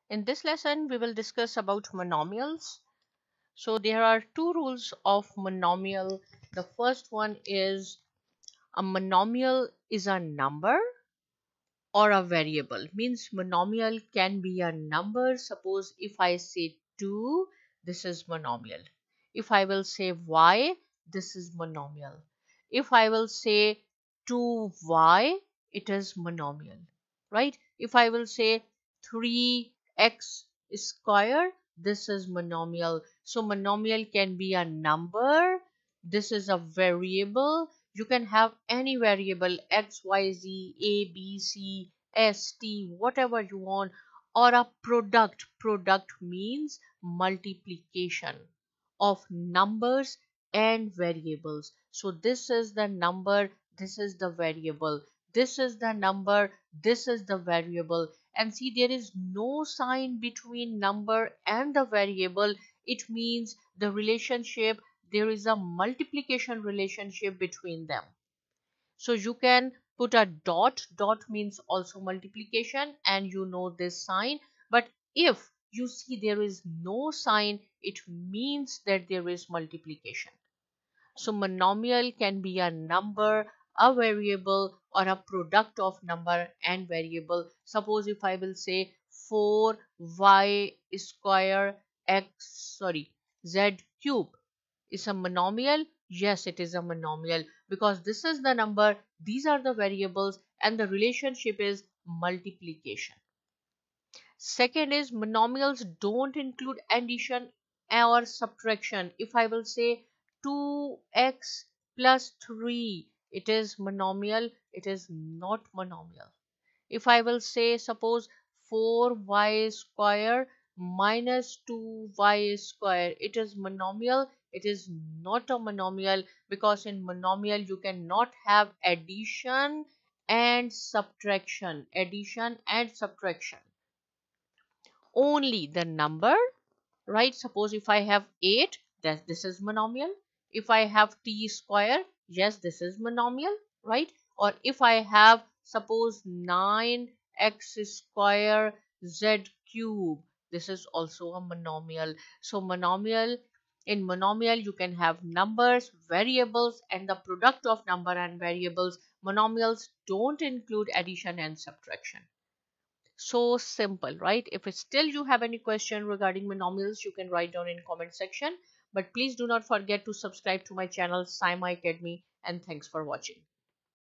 In this lesson, we will discuss about monomials. So there are two rules of monomial. The first one is a monomial is a number or a variable. Means monomial can be a number. Suppose if I say 2, this is monomial. If I will say y, this is monomial. If I will say 2y, it is monomial, right? If I will say 3x square, this is monomial. So monomial can be a number. This is a variable. You can have any variable x, y, z, a, b, c, s, t, whatever you want, or a product. Product means multiplication of numbers and variables. So this is the number, this is the variable, this is the number, this is the variable. And see, there is no sign between number and the variable. It means the relationship, there is a multiplication relationship between them. So you can put a dot. Dot means also multiplication, and you know this sign. But if you see there is no sign, it means that there is multiplication. So monomial can be a number, a variable, or a product of number and variable. Suppose if I will say 4y square z cube is a monomial. Yes, it is a monomial because this is the number, these are the variables, and the relationship is multiplication. Second is monomials don't include addition or subtraction. If I will say 2x plus 3, it is monomial, it is not monomial. If I will say, suppose 4y square minus 2y square, it is monomial, it is not a monomial, because in monomial you cannot have addition and subtraction. Addition and subtraction. Only the number, right? Suppose if I have 8, that this is monomial. If I have t square, yes, this is monomial, right? Or if I have, suppose 9x square z cube, this is also a monomial. So monomial, in monomial you can have numbers, variables, and the product of number and variables. Monomials don't include addition and subtraction. So simple, right? If still you have any question regarding monomials, you can write down in comment section. But please do not forget to subscribe to my channel Saima Academy, and thanks for watching.